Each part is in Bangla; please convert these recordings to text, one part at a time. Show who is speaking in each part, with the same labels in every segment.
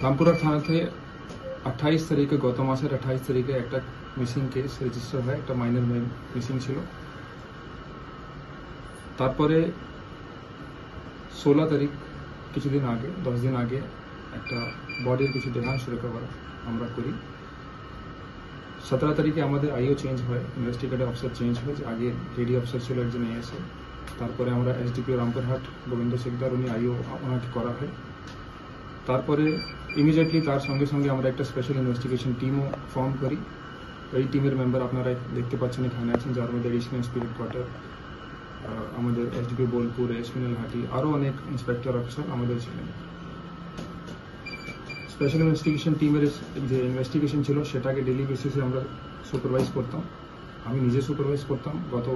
Speaker 1: রামপুরহাট থানাতে 28 তারিখে গত মাসের 28 তারিখে একটা মিসিং কেস রেজিস্টার হয়, একটা মাইনর মিসিং ছিল। তারপরে 16 তারিখ কিছুদিন আগে 10 দিন আগে একটা বডির কিছু দেহাংশ রিকভার আমরা করি। 17 তারিখে আমাদের আইও চেঞ্জ হয়, ইনভেস্টিগেটিভ অফিসার চেঞ্জ হয়। আগে ডিডি অফিসার ছিল একজন এএসআই, তারপরে আমরা এসডিপিও রামপুরহাট গোবিন্দ সিকদার উনি আইও ওনাকে করা হয়। তারপরে ইমিডিয়েটলি তার সঙ্গে সঙ্গে আমরা একটা স্পেশাল ইনভেস্টিগেশন টিমও ফর্ম করি। এই টিমের মেম্বার আপনারা দেখতে পাচ্ছেন এখানে আছেন, যার মধ্যে এডিশনাল স্পিরিট কোয়ার্টার, আমাদের এসডিপিও বোলপুর, এসপি নীলহাটি, আরও অনেক ইন্সপেক্টর অফিসার আমাদের ছিলেন। স্পেশাল ইনভেস্টিগেশন টিমের যে ইনভেস্টিগেশন ছিল সেটাকে ডেলি বেসিসে আমরা সুপারভাইজ করতাম, আমি নিজে সুপারভাইজ করতাম। গত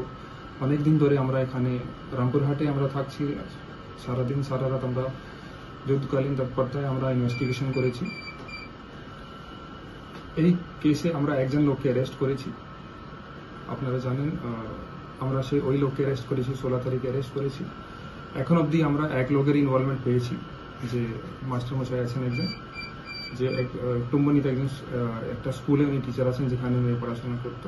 Speaker 1: অনেক দিন ধরে আমরা এখানে রামপুরহাটে আমরা থাকছি, সারাদিন সারা রাত আমরা যুদ্ধকালীন তৎপরতায় আমরা ইনভেস্টিগেশন করেছি। এই কেসে আমরা একজন লোককে অ্যারেস্ট করেছি, আপনারা জানেন। আমরা ওই লোককে অ্যারেস্ট করেছি, 16 তারিখে অ্যারেস্ট করেছি। এখন অবধি আমরা এক লোকের ইনভলভমেন্ট পেয়েছি, যে মাস্টারমশাই আছেন একজন, যে টুম্বনিতে একজন একটা স্কুলে উনি টিচার আছেন, যেখানে উনি পড়াশোনা করতো।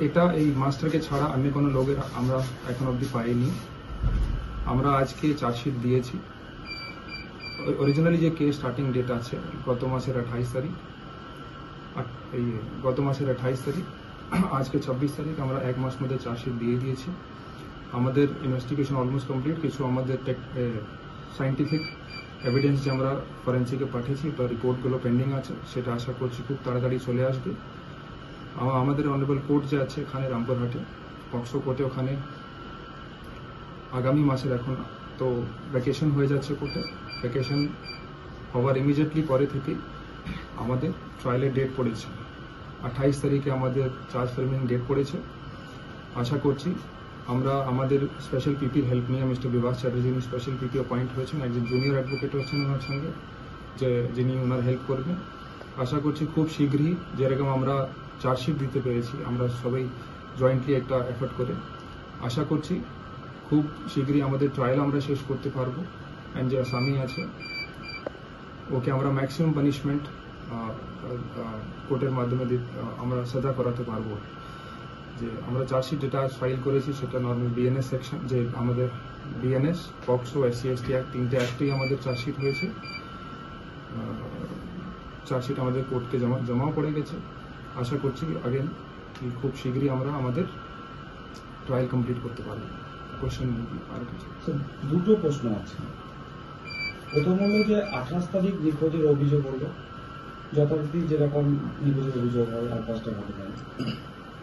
Speaker 1: এটা এই মাস্টারকে ছাড়া অন্য কোনো লোকের আমরা এখন অবধি পাইনি। আমরা আজকে চার্জশিট দিয়েছি। অরিজিনালি যে কেস স্টার্টিং ডেট আছে গত মাসের 28 তারিখ, আজকে 26 তারিখ, আমরা এক মাস মধ্যে চার্জশিট দিয়ে দিয়েছি। আমাদের ইনভেস্টিগেশন অলমোস্ট কমপ্লিট। কিছু আমাদের সাইন্টিফিক এভিডেন্স যে আমরা ফরেন্সিকে পাঠিয়েছি, তার রিপোর্টগুলো পেন্ডিং আছে, সেটা আশা করছি খুব তাড়াতাড়ি চলে আসবে। আমাদের অনারেবল কোর্ট যে আছে এখানে রামপুরহাটে, পক্সো কোর্টে, ওখানে আগামী মাসের, এখন তো ভ্যাকেশন হয়ে যাচ্ছে কোর্টে, ভ্যাকেশন হওয়ার ইমিডিয়েটলি পরে থেকে আমাদের ট্রায়ালের ডেট পড়েছে। 28 তারিখে আমাদের চার্জ ফ্রেমিং ডেট পড়েছে। আশা করছি আমরা আমাদের স্পেশাল পিপির হেল্প নিয়ে mister Bibhas Chatterjee special PP appoint হয়েছেন, একজন জুনিয়র অ্যাডভোকেট আছেন ওনার সঙ্গে, যিনি ওনার হেল্প করবেন। আশা করছি খুব শীঘ্রই, যেরকম আমরা চার্জশিট দিতে পেরেছি, আমরা সবাই জয়েন্টলি একটা এফোর্ট করে আশা করছি খুব শীঘ্রই আমাদের ট্রায়াল আমরা শেষ করতে পারবো। অ্যান্ড যে আসামি আছে ওকে আমরা ম্যাক্সিমাম পানিশমেন্ট কোর্টের মাধ্যমে আমরা সাজা করাতে পারবো। যে আমরা চার্জশিট যেটা ফাইল করেছি সেটা নর্মাল বিএনএস সেকশন, যে আমাদের বিএনএস, পক্সো, এসসি/এসটি অ্যাক্ট, 3টে অ্যাক্টেই আমাদের চার্জশিট হয়েছে। চার্জশিট আমাদের কোর্টকে জমাও পড়ে গেছে। আশা করছি আগেন খুব শীঘ্রই আমরা আমাদের ট্রায়াল কমপ্লিট করতে পারবো। কোশ্চেন আর কিছু?
Speaker 2: দুটো প্রশ্ন আছে। প্রথম হলো যে 28 তারিখ নিখোঁজের অভিযোগ হলো, যথারীতি যেরকম নিখোঁজের অভিযোগ হয় আর 5টা ঘটনা।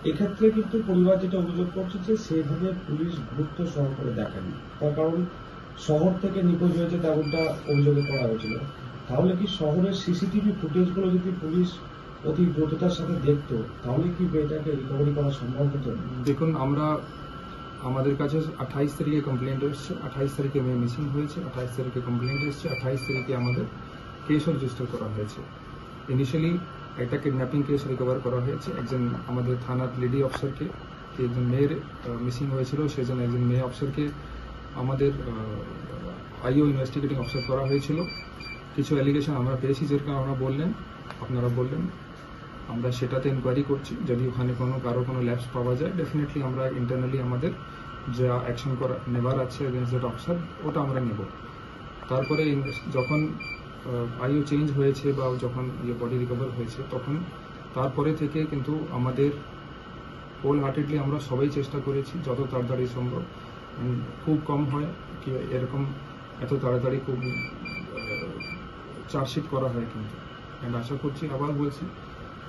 Speaker 2: এক্ষেত্রে কিন্তু পরিবার যেটা অভিযোগ করছে যে সেইভাবে পুলিশ গুরুত্ব সহকারে দেখেনি, তার কারণ শহর থেকে নিখোঁজ হয়েছে তেমনটা অভিযোগে করা হয়েছিল। তাহলে কি শহরের সিসিটিভি ফুটেজগুলো যদি পুলিশ অতি দ্রুততার সাথে দেখতো, তাহলে কি এটাকে রিকভারি করা সম্ভব হতো?
Speaker 1: দেখুন, আমাদের কাছে 28 তারিখে কমপ্লেন্ট এসছে, 28 তারিখে মেয়ে মিসিং হয়েছে, 28 তারিখে কমপ্লেন্ট এসছে, 28 তারিখে আমাদের কেসও রেজিস্টার করা হয়েছে। ইনিশিয়ালি একটা কিডন্যাপিং কেস রিকভার করা হয়েছে একজন আমাদের থানার লেডি অফিসারকে, একজন মেয়ের মিসিং হয়েছিল, সেজন্য একজন মেয়ে অফিসারকে আমাদের আইও ইনভেস্টিগেটিং অফিসার করা হয়েছিল। কিছু অ্যালিগেশন আমরা পেয়েছি, যেরকম আপনারা বললেন, আমরা সেটাতে ইনকোয়ারি করছি। যদি ওখানে কারো কোনো ল্যাপস পাওয়া যায়, ডেফিনেটলি আমরা ইন্টারনালি আমাদের যা অ্যাকশন নেবার আছে এগেন্স্ট দ্যাট অফিসার, ওটা আমরা নেব। তারপরে যখন আইও চেঞ্জ হয়েছে বা যখন বডি রিকভার হয়েছে, তখন তারপরে থেকে কিন্তু আমাদের হোল হার্টেডলি আমরা সবাই চেষ্টা করেছি যত তাড়াতাড়ি সম্ভব। খুব কম হয় কি এরকম এত তাড়াতাড়ি খুব চার্জশিট করা হয় কিন্তু। অ্যান্ড আশা করছি, আবার বলছি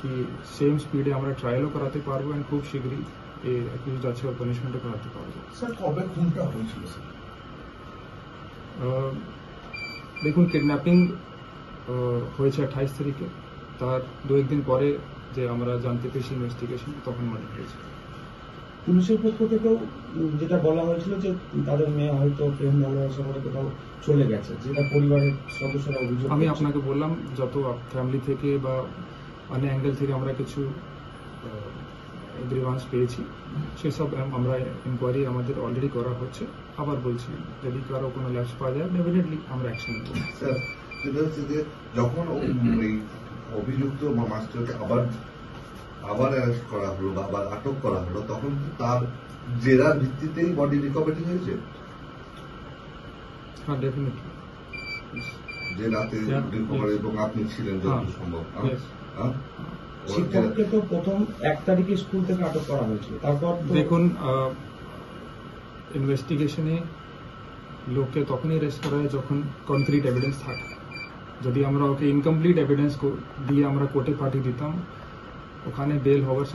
Speaker 1: কি সেম স্পিডে আমরা ট্রায়ালও করাতে পারবো, অ্যান্ড খুব শীঘ্রই অ্যাকিউজড আছে ওর পানিশমেন্টও করাতে পারবো।
Speaker 3: স্যার, কবে খুনটা হয়েছিল স্যার?
Speaker 1: দেখুন, কিডন্যাপিং হয়েছে 28 তারিখে, তার 2-1 দিন পরে যে আমরা জানতে পেরেছি ইনভেস্টিগেশন, তখন মার্ডার হয়েছে।
Speaker 2: পুলিশের পক্ষ থেকেও যেটা বলা হয়েছিল যে তাদের মেয়ে হয়তো প্রেম ভালোবাসা করে কোথাও চলে গেছে, যেটা পরিবারের সদস্যরা অভিযোগ।
Speaker 1: আমি আপনাকে বললাম, যত ফ্যামিলি থেকে বা অনেক অ্যাঙ্গেল থেকে আমরা কিছু গ্রিভান্স পেয়েছি সেসব আমরা ইনকোয়ারি আমাদের অলরেডি করা হচ্ছে। আবার বলছি, যদি কারো কোনো ল্যাপস পাওয়া যায় ডেফিনেটলি আমরা অ্যাকশন নেব।
Speaker 4: স্যার, সেটা হচ্ছে যে যখন এই অভিযুক্ত মাস্টারকে আবার অ্যারেস্ট করা হলো বা আবার আটক করা হলো, তখন কি তার জেরার ভিত্তিতেই বডি রিকভারি হয়েছে?
Speaker 1: হ্যাঁ, ডেফিনেটলি।
Speaker 4: যে রাতে রিকভারি এবং আপনি ছিলেন যত সম্ভব,
Speaker 1: Yes.
Speaker 4: হ্যাঁ?
Speaker 2: শিক্ষককে তো প্রথম 1 তারিখে স্কুল থেকে আটক করা হয়েছিল, তারপর তো
Speaker 1: দেখুন, ইনভেস্টিগেশনে লোককে তখনই অ্যারেস্ট করা হয় যখন কনক্রিট এভিডেন্স থাকে। যদি আমরা ওকে ইনকমপ্লিট এভিডেন্স দিয়ে আমরা কোর্টে পাঠিয়ে দিতাম, ওখানে বেল হওয়ার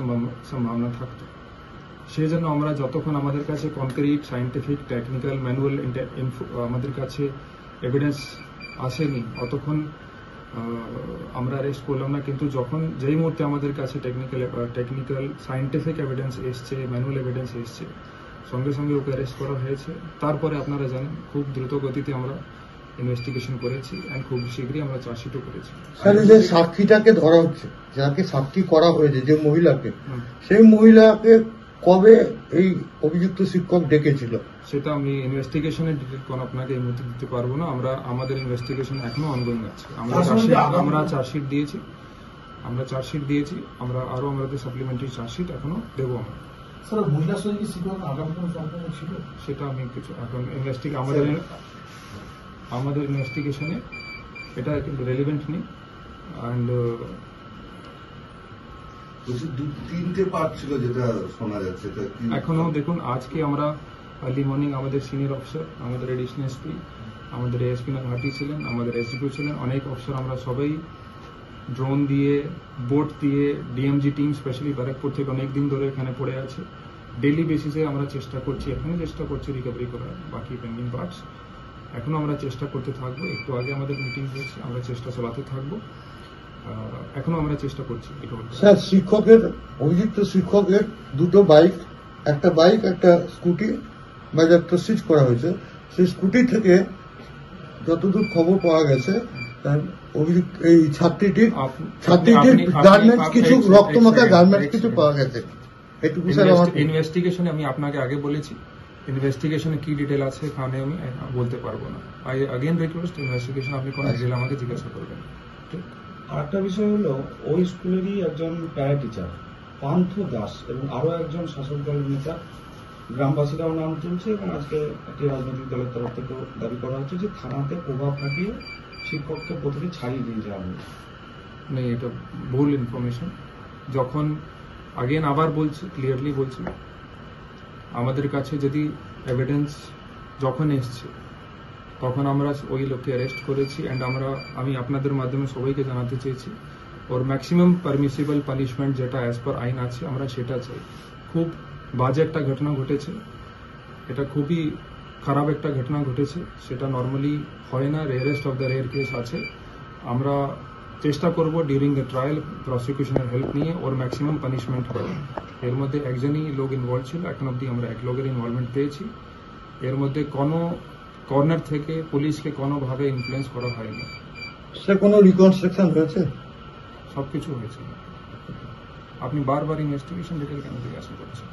Speaker 1: সম্ভাবনা থাকতো। সেই জন্য আমরা যতক্ষণ আমাদের কাছে কনক্রিট, সায়েন্টিফিক, টেকনিক্যাল, ম্যানুয়াল আমাদের কাছে এভিডেন্স আসেনি, অতক্ষণ আমরা অ্যারেস্ট করলাম না। কিন্তু যেই মুহূর্তে আমাদের কাছে টেকনিক্যাল সায়েন্টিফিক এভিডেন্স এসছে, ম্যানুয়াল এভিডেন্স এসছে, সঙ্গে সঙ্গে ওকে অ্যারেস্ট করা হয়েছে। তারপরে আপনারা জানেন খুব দ্রুত গতিতে আমরা ইনভেস্টিগেশন করেছি এন্ড খুব শীঘ্রই আমরা চার্জশিটও করেছি।
Speaker 5: স্যার, এই যে সাক্ষীটাকে ধরা হচ্ছে, যাকে সাক্ষী করা হয়েছে যে মহিলাকে,
Speaker 1: হুম।
Speaker 5: সেই মহিলাকে কবে এই অভিযুক্ত শিক্ষক ডেকেছিল?
Speaker 1: সেটা আমি ইনভেস্টিগেশনের ডিটেল কোন আপনাকে এই মুহূর্তে দিতে পারবো না। আমাদের ইনভেস্টিগেশন এখনো অনগোয়িং আছে। আমরা চার্জশিট দিয়েছি। আমরা আরো আমাদের সাপ্লিমেন্টারি চার্জশিট এখনো দেবো আমরা।
Speaker 3: স্যার, মহিলার সঙ্গে কি শিক্ষক আগামী কোনো সম্পর্ক ছিল?
Speaker 1: সেটা আমি কিছু এখন আমাদের ইনভেস্টিগেশনে এটা কিন্তু রেলিভেন্ট নেই। অ্যান্ড
Speaker 4: বলছি 2-3টে পার্ট ছিল যেটা শোনা যাচ্ছে, এটা কি
Speaker 1: এখনো দেখুন, আজকে আমরা আর্লি মর্নিং আমাদের সিনিয়র অফিসার, আমাদের এডিশনাল এসপি, আমাদের এএসপি নরহাটি ছিলেন, আমাদের এসডিপিও ছিলেন, অনেক অফিসার, আমরা সবাই ড্রোন দিয়ে, বোট দিয়ে, ডিএমজি টিম স্পেশালি ব্যারাকপুর থেকে অনেক দিন ধরে এখানে পড়ে আছে। ডেইলি বেসিসে আমরা এখনো চেষ্টা করছি রিকভারি করার বাকি পেন্ডিং পার্টস। এখনো আমরা চেষ্টা করতে থাকবো। একটু আগে আমাদের মিটিং হয়েছে, আমরা চেষ্টা চালাতে থাকবো। এখনো আমরা চেষ্টা করছি recover করার।
Speaker 5: স্যার, অভিযুক্ত শিক্ষকের দুটো বাইক, একটা স্কুটি বাজেয়াপ্ত সিজ করা হয়েছে। সেই স্কুটি থেকে যতদূর খবর পাওয়া গেছে, অভিযুক্ত এই ছাত্রীটির গার্মেন্টস, কিছু রক্তমাখা গার্মেন্টস কিছু পাওয়া গেছে। এটুকু স্যার আমার
Speaker 1: ইনভেস্টিগেশনে আমি আপনাকে আগে বলেছি, ইনভেস্টিগেশনে কি ডিটেল আছে এখানে আমি বলতে পারবো না। আই अगेन রিকোয়েস্ট, ইনভেস্টিগেশন আপনি কোন ডিটেল আমাকে জিজ্ঞাসা করবেন। ঠিক।
Speaker 2: আরেকটা বিষয় হলো, ওই স্কুলেরই একজন প্যারা টিচার পান্থ দাস এবং আরো একজন শাসক দলের নেতা, গ্রামবাসীরাও নাম তুলছে এবং আজকে একটি রাজনৈতিক দলের তরফ থেকেও দাবি করা হচ্ছে যে থানাতে প্রভাব খাটিয়ে শিক্ষককে প্রতিটি ছাড়িয়ে দিয়ে যাওয়া হবে।
Speaker 1: নেই, এটা ভুল ইনফরমেশন। যখন আবার বলছি, ক্লিয়ারলি বলছি, আমাদের কাছে যদি এভিডেন্স যখন এসছে তখন আমরা ওই লোককে অ্যারেস্ট করেছি। অ্যান্ড আমি আপনাদের মাধ্যমে সবাইকে জানাতে চেয়েছি, ওর ম্যাক্সিমাম পারমিসিবল পানিশমেন্ট যেটা অ্যাজ পার আইন আছে আমরা সেটা চাই। খুব বাজে একটা ঘটনা ঘটেছে, এটা খুবই খারাপ একটা ঘটনা ঘটেছে, সেটা নর্মালি হয় না, rarest of the rare case আছে। আমরা চেষ্টা করব ডিউরিং দ্য ট্রায়াল প্রসিকিউশনের হেল্প নিয়ে ওর ম্যাক্সিমাম পানিশমেন্ট হবে। এর মধ্যে একজনই লোক ইনভলভ ছিল, এখন অব্দি আমরা এক লোকের ইনভলভমেন্ট পেয়েছি। এর মধ্যে কোনো কর্নার থেকে পুলিশকে কোনোভাবে ইনফ্লুয়েন্স করা হয়নি।
Speaker 5: সে কোনো রিকনস্ট্রাকশন হয়েছে?
Speaker 1: সবকিছু হয়েছে। আপনি বারবার ইনভেস্টিগেশন ডিটেল কেন জিজ্ঞাসা করছেন?